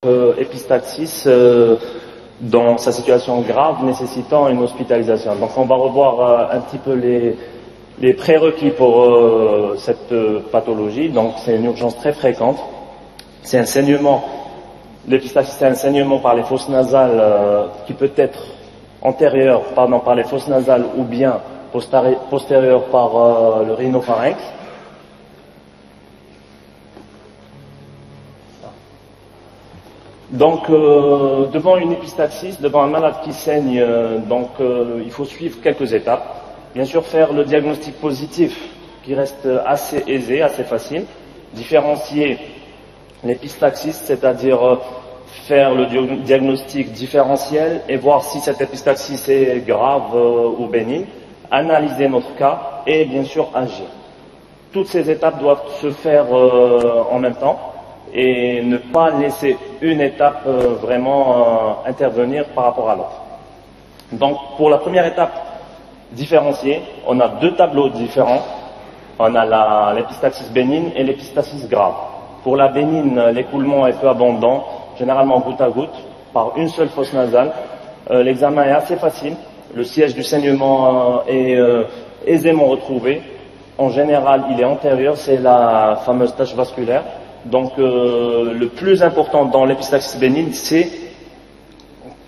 Épistaxis dans sa situation grave nécessitant une hospitalisation. Donc on va revoir un petit peu les prérequis pour cette pathologie. Donc c'est une urgence très fréquente. C'est un saignement, l'épistaxis c'est un saignement par les fosses nasales qui peut être antérieur par les fosses nasales ou bien postérieur par le rhinopharynx. Donc, devant une épistaxis, devant un malade qui saigne, il faut suivre quelques étapes. Bien sûr, faire le diagnostic positif, qui reste assez aisé, assez facile. Différencier l'épistaxis, c'est-à-dire faire le diagnostic différentiel et voir si cette épistaxis est grave ou bénigne. Analyser notre cas et bien sûr agir. Toutes ces étapes doivent se faire en même temps et ne pas laisser une étape vraiment intervenir par rapport à l'autre. Donc pour la première étape différenciée, on a deux tableaux différents. On a l'épistaxis bénigne et l'épistaxis grave. Pour la bénigne, l'écoulement est peu abondant, généralement goutte à goutte, par une seule fosse nasale. L'examen est assez facile. Le siège du saignement est aisément retrouvé. En général, il est antérieur, c'est la fameuse tache vasculaire. Donc, le plus important dans l'épistaxis bénigne, c'est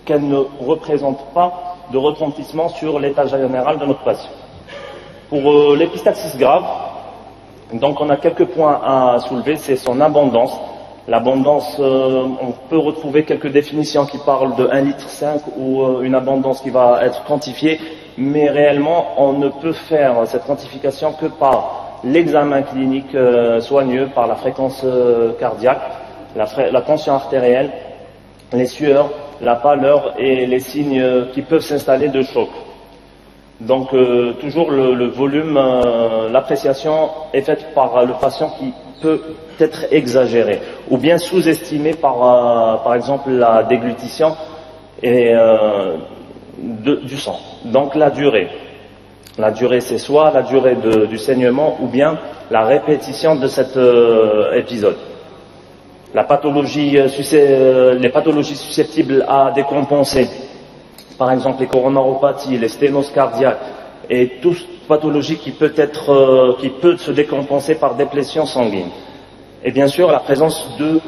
qu'elle ne représente pas de retentissement sur l'état général de notre patient. Pour l'épistaxis grave, donc on a quelques points à soulever, c'est son abondance. L'abondance, on peut retrouver quelques définitions qui parlent de 1,5 litre ou une abondance qui va être quantifiée, mais réellement, on ne peut faire cette quantification que par l'examen clinique soigneux, par la fréquence cardiaque, la tension artérielle, les sueurs, la pâleur et les signes qui peuvent s'installer de choc. Donc toujours le volume, l'appréciation est faite par le patient qui peut être exagéré ou bien sous-estimé par exemple la déglutition et, du sang. Donc la durée c'est soit la durée du saignement ou bien la répétition de cet épisode. Les pathologies susceptibles à décompenser, par exemple les coronaropathies, les sténoses cardiaques et toute pathologie qui peut se décompenser par déplétion sanguine. Et bien sûr la présence de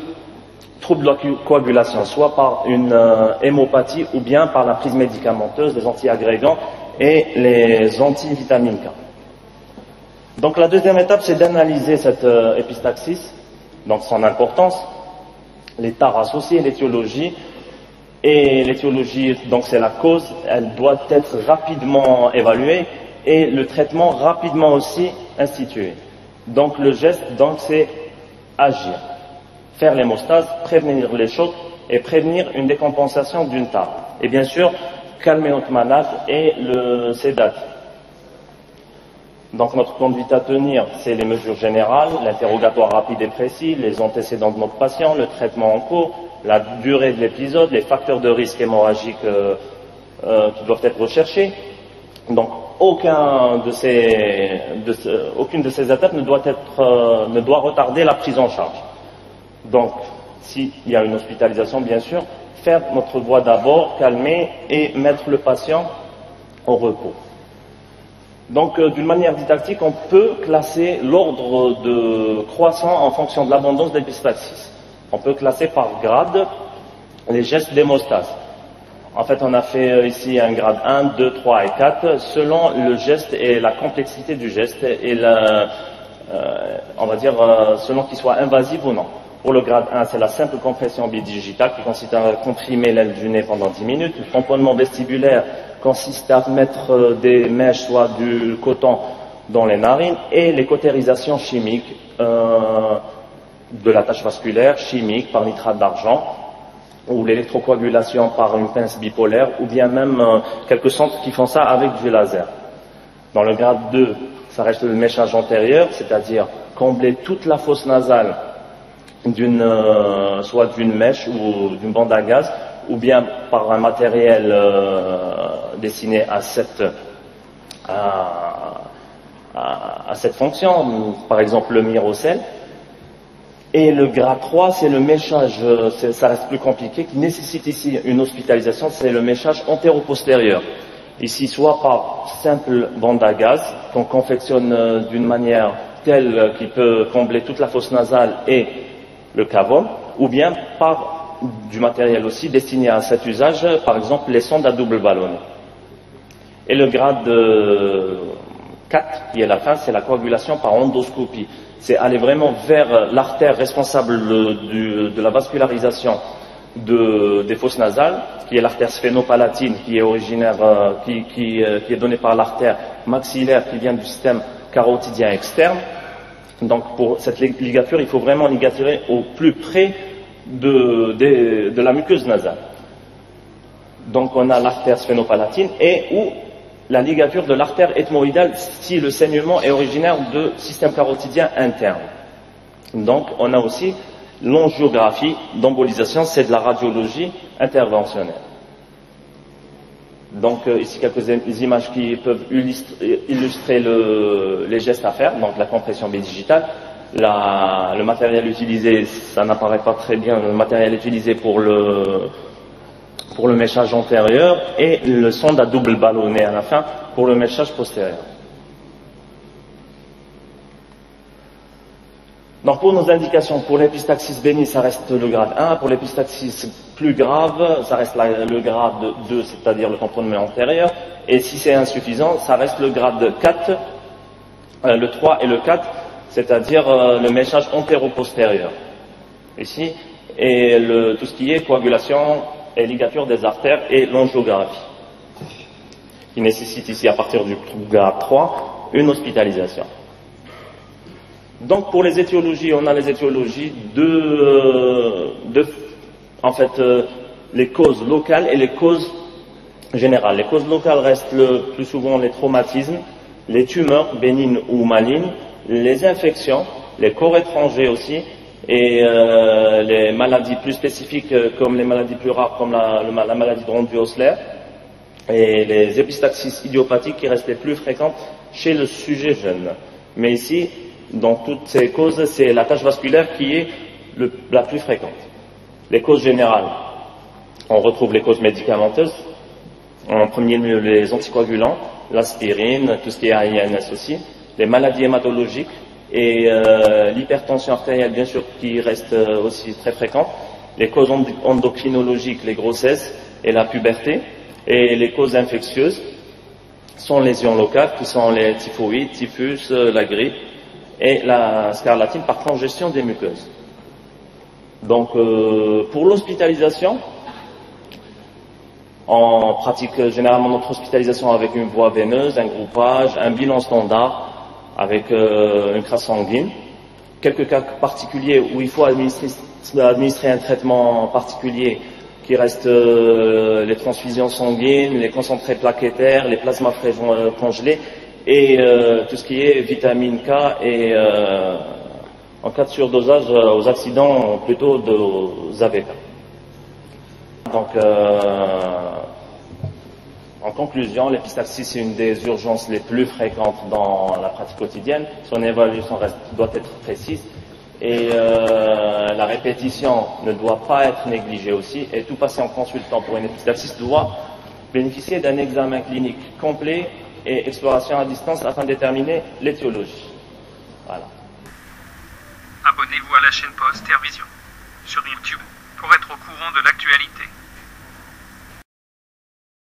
troubles de la coagulation, soit par une hémopathie ou bien par la prise médicamenteuse, les antiagrégants et les antivitamines K. Donc la deuxième étape, c'est d'analyser cette épistaxis, donc son importance, les tares associées, l'étiologie. Et l'étiologie, donc c'est la cause, elle doit être rapidement évaluée et le traitement rapidement aussi institué. Donc le geste, c'est agir, faire l'hémostase, prévenir les chocs et prévenir une décompensation d'une tare. Et bien sûr, calmer notre malade et le sédater. Donc notre conduite à tenir, c'est les mesures générales, l'interrogatoire rapide et précis, les antécédents de notre patient, le traitement en cours, la durée de l'épisode, les facteurs de risque hémorragique qui doivent être recherchés. Donc aucune de ces étapes ne doit retarder la prise en charge. Donc s'il y a une hospitalisation, bien sûr, faire notre voie d'abord, calmer et mettre le patient au repos. Donc d'une manière didactique, on peut classer l'ordre de croissant en fonction de l'abondance de l'épistaxis. On peut classer par grade les gestes d'hémostase. En fait, on a fait ici un grade 1, 2, 3 et 4 selon le geste et la complexité du geste et on va dire selon qu'il soit invasif ou non. Pour le grade 1, c'est la simple compression bidigitale qui consiste à comprimer l'aile du nez pendant 10 minutes. Le tamponnement vestibulaire consiste à mettre des mèches, soit du coton, dans les narines, et les cautérisations chimiques de la tache vasculaire, chimique par nitrate d'argent, ou l'électrocoagulation par une pince bipolaire, ou bien même quelques centres qui font ça avec du laser. Dans le grade 2, ça reste le méchage antérieur, c'est-à-dire combler toute la fosse nasale soit d'une mèche ou d'une bande à gaz, ou bien par un matériel destiné à cette fonction, par exemple le myrocell. Et le grade 3, c'est le méchage, ça reste plus compliqué, qui nécessite ici une hospitalisation, c'est le méchage antéro-postérieur. Ici, soit par simple bande à gaz, qu'on confectionne d'une manière telle qu'il peut combler toute la fosse nasale et le cavum, ou bien par du matériel aussi destiné à cet usage, par exemple les sondes à double ballonnet. Et le grade 4, qui est la fin, c'est la coagulation par endoscopie. C'est aller vraiment vers l'artère responsable de la vascularisation des fosses nasales, qui est l'artère sphénopalatine, qui est originaire, qui est donnée par l'artère maxillaire qui vient du système carotidien externe. Donc pour cette ligature, il faut vraiment ligaturer au plus près de la muqueuse nasale. Donc on a l'artère sphénopalatine et ou la ligature de l'artère ethmoïdale si le saignement est originaire de système carotidien interne. Donc on a aussi l'angiographie d'embolisation, c'est de la radiologie interventionnelle. Donc ici quelques images qui peuvent illustrer les gestes à faire, donc la compression bidigitale. Le matériel utilisé, ça n'apparaît pas très bien, le matériel utilisé pour le méchage antérieur et le sonde à double ballonnet à la fin pour le méchage postérieur. Donc pour nos indications, pour l'épistaxis bénigne, ça reste le grade 1. Pour l'épistaxis plus grave, ça reste le grade 2, c'est-à-dire le tamponnement antérieur. Et si c'est insuffisant, ça reste le grade 4, le 3 et le 4, c'est-à-dire le méchage antéro-postérieur. Ici, et tout ce qui est coagulation et ligature des artères et l'angiographie, qui nécessite ici, à partir du grade 3, une hospitalisation. Donc pour les étiologies, on a les étiologies les causes locales et les causes générales. Les causes locales restent le plus souvent les traumatismes, les tumeurs bénignes ou malignes, les infections, les corps étrangers aussi, et les maladies plus spécifiques comme les maladies plus rares comme la maladie de Rondu-Osler, et les épistaxis idiopathiques qui restent les plus fréquentes chez le sujet jeune. Mais ici, dans toutes ces causes, c'est la tache vasculaire qui est la plus fréquente. Les causes générales, on retrouve les causes médicamenteuses, en premier lieu les anticoagulants, l'aspirine, tout ce qui est AINS aussi, les maladies hématologiques et l'hypertension artérielle bien sûr qui reste aussi très fréquente, les causes endocrinologiques, les grossesses et la puberté, et les causes infectieuses sont lésions locales qui sont les typhoïdes, typhus, la grippe et la scarlatine par congestion des muqueuses. Donc pour l'hospitalisation, on pratique généralement notre hospitalisation avec une voie veineuse, un groupage, un bilan standard avec une crasse sanguine. Quelques cas particuliers où il faut administrer un traitement particulier qui reste les transfusions sanguines, les concentrés plaquettaires, les plasmas frais congelés et tout ce qui est vitamine K et en cas de surdosage aux accidents plutôt aux AVK. Donc en conclusion, l'épistaxis est une des urgences les plus fréquentes dans la pratique quotidienne. Son évaluation doit être précise et la répétition ne doit pas être négligée aussi. Et tout patient consultant pour une épistaxis doit bénéficier d'un examen clinique complet et exploration à distance afin de déterminer l'étiologie. Voilà. Abonnez-vous à la chaîne Post Air Vision sur YouTube pour être au courant de l'actualité.